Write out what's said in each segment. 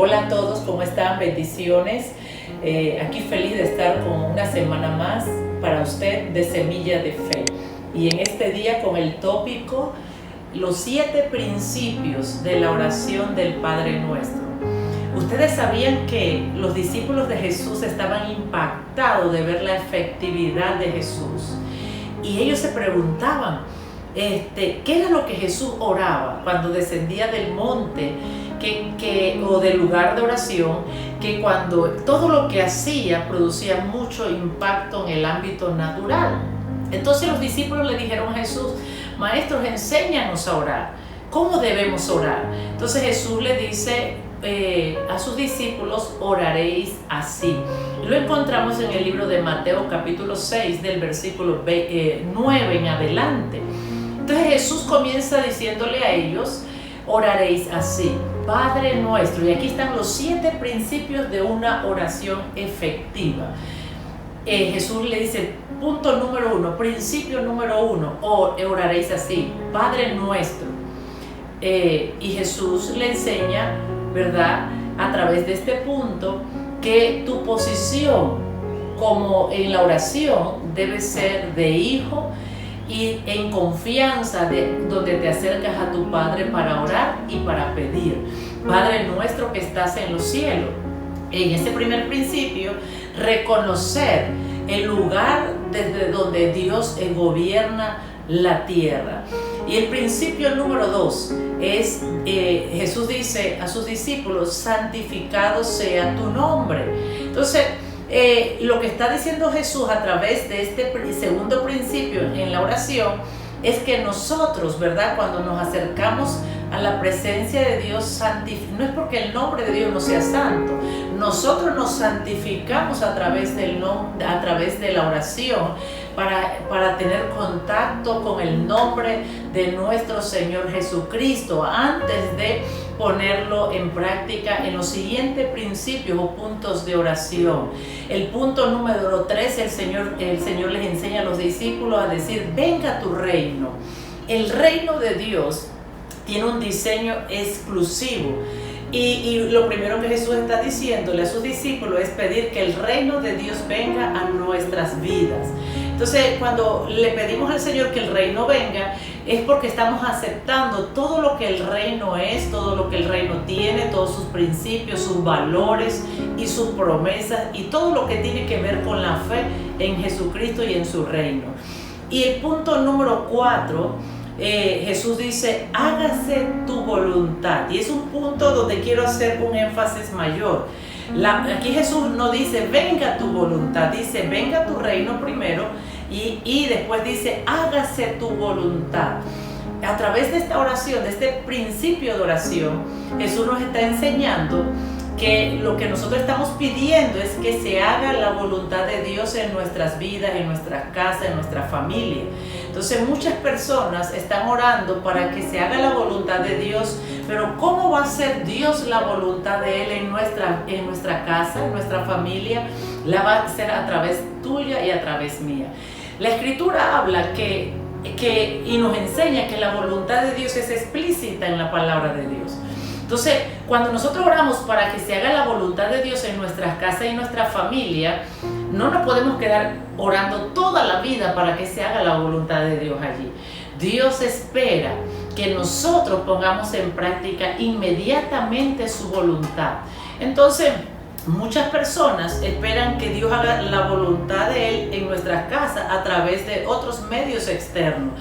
Hola a todos, ¿cómo están? Bendiciones. Aquí feliz de estar con una semana más para usted de Semilla de Fe. Y en este día con el tópico, los 7 principios de la oración del Padre Nuestro. Ustedes sabían que los discípulos de Jesús estaban impactados de ver la efectividad de Jesús. Y ellos se preguntaban, ¿qué era lo que Jesús oraba cuando descendía del monte o del lugar de oración? Que cuando todo lo que hacía producía mucho impacto en el ámbito natural. Entonces los discípulos le dijeron a Jesús, Maestros, enséñanos a orar. ¿Cómo debemos orar? Entonces Jesús le dice a sus discípulos, oraréis así. Lo encontramos en el libro de Mateo capítulo 6 del versículo 9 en adelante. Entonces Jesús comienza diciéndole a ellos, oraréis así, Padre nuestro. Y aquí están los 7 principios de una oración efectiva. Jesús le dice, punto número 1, principio número 1, oraréis así, Padre nuestro. Y Jesús le enseña, ¿verdad?, a través de este punto, que tu posición como en la oración debe ser de hijo y en confianza, donde te acercas a tu Padre para orar y para pedir. Padre nuestro que estás en los cielos. En ese primer principio, reconocer el lugar desde donde Dios gobierna la tierra. Y el principio número 2 es, Jesús dice a sus discípulos, santificado sea tu nombre. Entonces, lo que está diciendo Jesús a través de este segundo principio en la oración es que nosotros, ¿verdad?, cuando nos acercamos a la presencia de Dios, no es porque el nombre de Dios no sea santo, nosotros nos santificamos a través de la oración para tener contacto con el nombre de nuestro Señor Jesucristo antes de ponerlo en práctica en los siguientes principios o puntos de oración. El punto número 3, el Señor les enseña a los discípulos a decir, venga tu reino. El reino de Dios tiene un diseño exclusivo. Y lo primero que Jesús está diciéndole a sus discípulos es pedir que el reino de Dios venga a nuestras vidas. Entonces, cuando le pedimos al Señor que el reino venga, es porque estamos aceptando todo lo que el reino es, todo lo que el reino tiene, todos sus principios, sus valores y sus promesas y todo lo que tiene que ver con la fe en Jesucristo y en su reino. Y el punto número 4, Jesús dice, hágase tu voluntad. Y es un punto donde quiero hacer un énfasis mayor. Aquí Jesús no dice, venga tu voluntad, dice, venga tu reino primero y después dice, hágase tu voluntad. A través de esta oración, de este principio de oración, Jesús nos está enseñando que lo que nosotros estamos pidiendo es que se haga la voluntad de Dios en nuestras vidas, en nuestras casas, en nuestra familia. Entonces muchas personas están orando para que se haga la voluntad de Dios, pero ¿cómo va a ser Dios la voluntad de Él en nuestra casa, en nuestra familia? La va a hacer a través tuya y a través mía. La Escritura habla y nos enseña que la voluntad de Dios es explícita en la palabra de Dios. Entonces, cuando nosotros oramos para que se haga la voluntad de Dios en nuestras casas y nuestra familia, no nos podemos quedar orando toda la vida para que se haga la voluntad de Dios allí. Dios espera que nosotros pongamos en práctica inmediatamente su voluntad. Entonces, muchas personas esperan que Dios haga la voluntad de Él en nuestras casas a través de otros medios externos,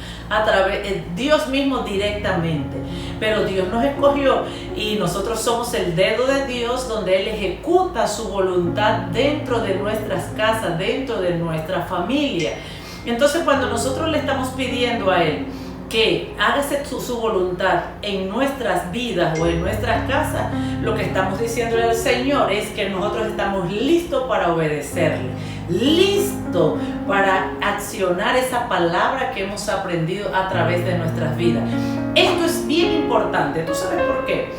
Dios mismo directamente. Pero Dios nos escogió y nosotros somos el dedo de Dios donde Él ejecuta su voluntad dentro de nuestras casas, dentro de nuestra familia. Entonces, cuando nosotros le estamos pidiendo a Él que hágase su voluntad en nuestras vidas o en nuestras casas, lo que estamos diciéndole al Señor es que nosotros estamos listos para obedecerle, listos para accionar esa palabra que hemos aprendido a través de nuestras vidas. Esto es bien importante. ¿Tú sabes por qué?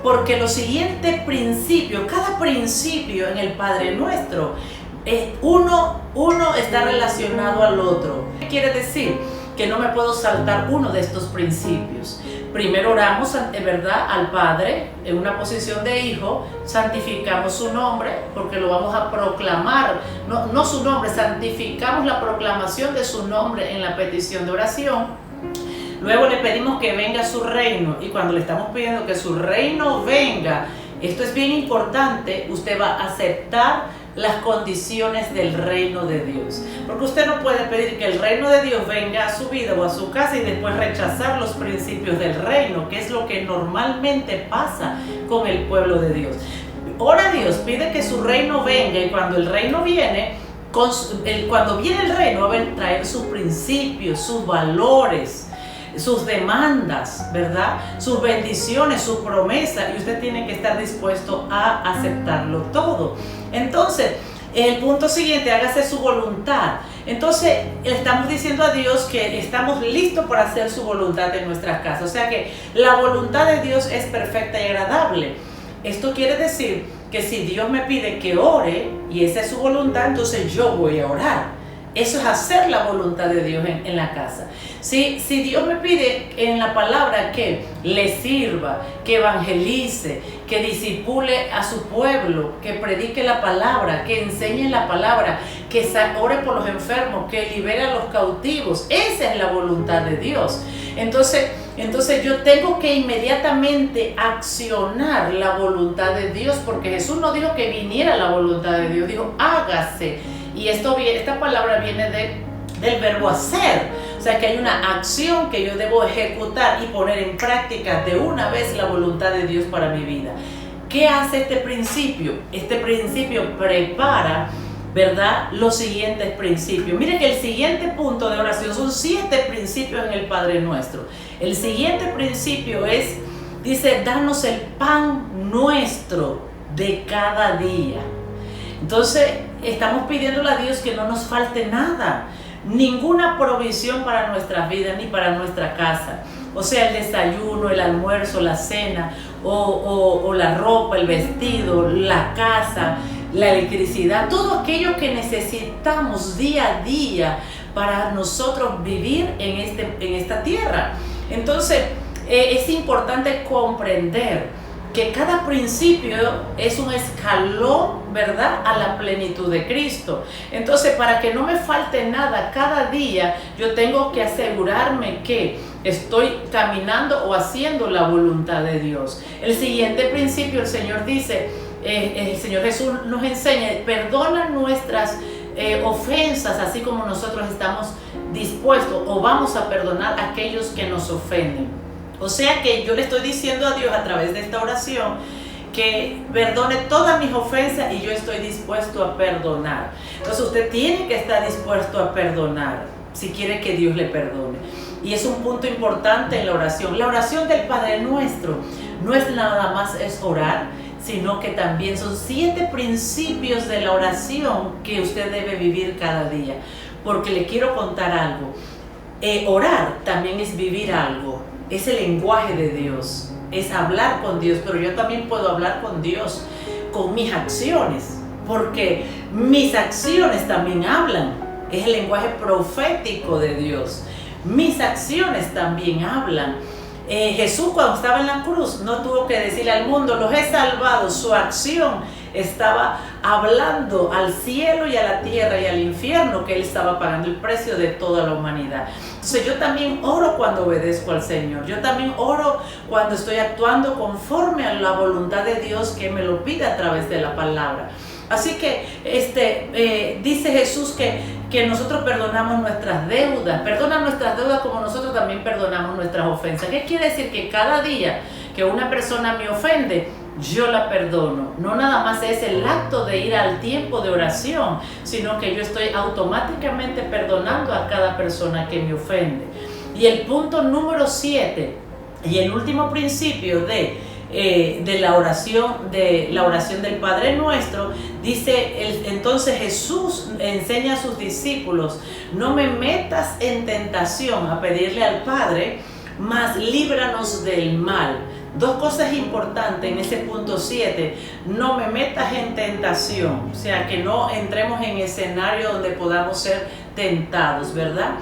Porque los siguientes principios, cada principio en el Padre Nuestro, uno está relacionado al otro. ¿Qué quiere decir? que no me puedo saltar uno de estos principios. Primero oramos, ¿verdad?, al Padre en una posición de hijo, santificamos su nombre porque lo vamos a proclamar, no su nombre, santificamos la proclamación de su nombre en la petición de oración. Luego le pedimos que venga su reino, y cuando le estamos pidiendo que su reino venga, esto es bien importante, usted va a aceptar las condiciones del reino de Dios, porque usted no puede pedir que el reino de Dios venga a su vida o a su casa y después rechazar los principios del reino, que es lo que normalmente pasa con el pueblo de Dios. Ora a Dios, pide que su reino venga, y cuando el reino viene, cuando viene el reino, va a traer sus principios, sus valores, sus demandas, ¿verdad?, sus bendiciones, sus promesas, y usted tiene que estar dispuesto a aceptarlo todo. Entonces, el punto siguiente, hágase su voluntad. Entonces, le estamos diciendo a Dios que estamos listos para hacer su voluntad en nuestras casas. O sea que la voluntad de Dios es perfecta y agradable. Esto quiere decir que si Dios me pide que ore, y esa es su voluntad, entonces yo voy a orar. Eso es hacer la voluntad de Dios en la casa. Si Dios me pide en la palabra que le sirva, que evangelice, que discipule a su pueblo, que predique la palabra, que enseñe la palabra, que ore por los enfermos, que libere a los cautivos, esa es la voluntad de Dios. Entonces yo tengo que inmediatamente accionar la voluntad de Dios, porque Jesús no dijo que viniera la voluntad de Dios, dijo hágase. Y esta palabra viene del verbo hacer, o sea que hay una acción que yo debo ejecutar y poner en práctica de una vez la voluntad de Dios para mi vida. ¿Qué hace este principio? Este principio prepara, ¿verdad?, los siguientes principios. Mire que el siguiente punto de oración son 7 principios en el Padre Nuestro. El siguiente principio dice, danos el pan nuestro de cada día. Entonces, estamos pidiéndole a Dios que no nos falte nada, ninguna provisión para nuestras vidas ni para nuestra casa. O sea, el desayuno, el almuerzo, la cena, o la ropa, el vestido, la casa, la electricidad, todo aquello que necesitamos día a día para nosotros vivir en esta tierra. Entonces, es importante comprender que cada principio es un escalón, ¿verdad?, a la plenitud de Cristo. Entonces, para que no me falte nada cada día, yo tengo que asegurarme que estoy caminando o haciendo la voluntad de Dios. El siguiente principio, el Señor dice, el Señor Jesús nos enseña, perdona nuestras ofensas, así como nosotros estamos dispuestos o vamos a perdonar a aquellos que nos ofenden. O sea que yo le estoy diciendo a Dios a través de esta oración que perdone todas mis ofensas, y yo estoy dispuesto a perdonar. Entonces usted tiene que estar dispuesto a perdonar si quiere que Dios le perdone. Y es un punto importante en la oración. La oración del Padre Nuestro no es nada más orar, sino que también son 7 principios de la oración que usted debe vivir cada día. Porque le quiero contar algo. Orar también es vivir algo. Es el lenguaje de Dios, es hablar con Dios, pero yo también puedo hablar con Dios con mis acciones, porque mis acciones también hablan, es el lenguaje profético de Dios. Mis acciones también hablan. Jesús, cuando estaba en la cruz, no tuvo que decirle al mundo, los he salvado. Su acción estaba hablando al cielo y a la tierra y al infierno, que Él estaba pagando el precio de toda la humanidad. Entonces yo también oro cuando obedezco al Señor. Yo también oro cuando estoy actuando conforme a la voluntad de Dios, que me lo pide a través de la palabra. Así que dice Jesús que nosotros perdonamos nuestras deudas. Perdona nuestras deudas como nosotros también perdonamos nuestras ofensas. ¿Qué quiere decir? Que cada día que una persona me ofende, yo la perdono. No nada más es el acto de ir al tiempo de oración, sino que yo estoy automáticamente perdonando a cada persona que me ofende. Y el punto número 7 y el último principio de la oración del Padre Nuestro, dice, entonces Jesús enseña a sus discípulos, no me metas en tentación, a pedirle al Padre, mas líbranos del mal. 2 cosas importantes en ese punto 7, no me metas en tentación, o sea que no entremos en escenario donde podamos ser tentados, ¿verdad?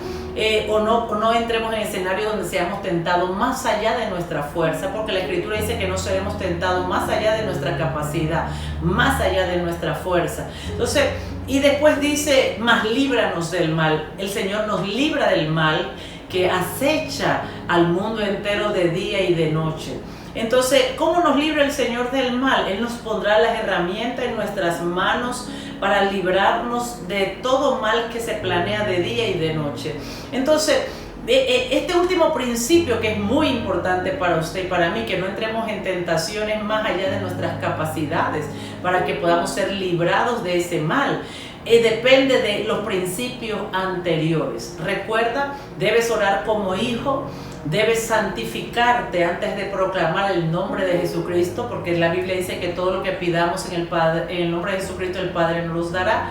O no entremos en escenarios donde seamos tentados más allá de nuestra fuerza, porque la Escritura dice que no seremos tentados más allá de nuestra capacidad, más allá de nuestra fuerza. Entonces, y después dice, mas líbranos del mal. El Señor nos libra del mal que acecha al mundo entero de día y de noche. Entonces, ¿cómo nos libra el Señor del mal? Él nos pondrá las herramientas en nuestras manos para librarnos de todo mal que se planea de día y de noche. Entonces, este último principio que es muy importante para usted y para mí, que no entremos en tentaciones más allá de nuestras capacidades para que podamos ser librados de ese mal. Depende de los principios anteriores. Recuerda, debes orar como hijo, debes santificarte antes de proclamar el nombre de Jesucristo, porque la Biblia dice que todo lo que pidamos en el nombre de Jesucristo el Padre nos los dará.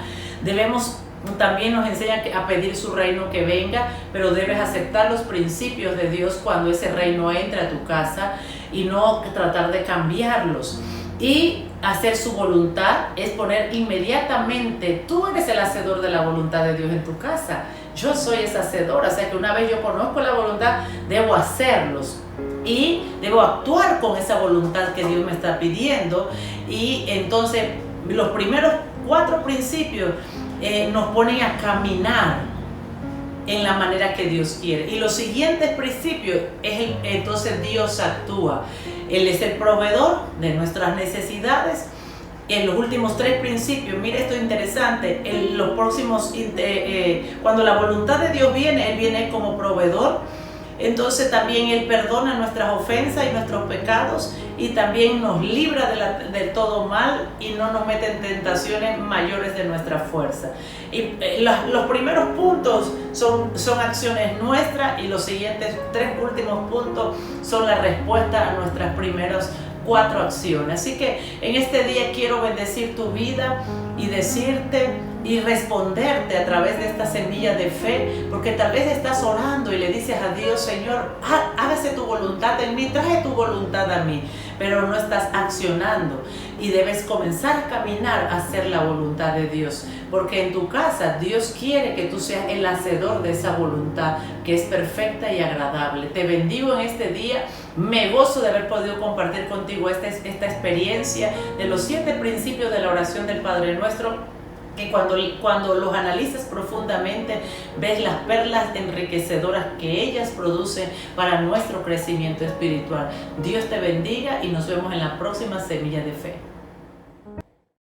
También nos enseña a pedir su reino que venga, pero debes aceptar los principios de Dios cuando ese reino entre a tu casa y no tratar de cambiarlos. Y hacer su voluntad es poner inmediatamente, tú eres el hacedor de la voluntad de Dios en tu casa. Yo soy esa hacedora, o sea que una vez yo conozco la voluntad, debo hacerlos y debo actuar con esa voluntad que Dios me está pidiendo. Y entonces los primeros 4 principios nos ponen a caminar en la manera que Dios quiere. Y los siguientes principios entonces Dios actúa. Él es el proveedor de nuestras necesidades. En los últimos 3 principios, mire esto interesante, en los próximos, cuando la voluntad de Dios viene, Él viene como proveedor. Entonces también Él perdona nuestras ofensas y nuestros pecados y también nos libra de todo mal y no nos mete en tentaciones mayores de nuestra fuerza. Y los primeros puntos son acciones nuestras y los siguientes 3 últimos puntos son la respuesta a nuestras primeras 4 acciones. Así que en este día quiero bendecir tu vida y decirte y responderte a través de esta semilla de fe, porque tal vez estás orando y le dices a Dios, Señor, hágase tu voluntad en mí, trae tu voluntad a mí, pero no estás accionando y debes comenzar a caminar a hacer la voluntad de Dios, porque en tu casa Dios quiere que tú seas el hacedor de esa voluntad que es perfecta y agradable. Te bendigo en este día, me gozo de haber podido compartir contigo esta experiencia de los 7 principios de la oración del Padre Nuestro, que cuando los analizas profundamente ves las perlas enriquecedoras que ellas producen para nuestro crecimiento espiritual. Dios te bendiga y nos vemos en la próxima Semilla de Fe.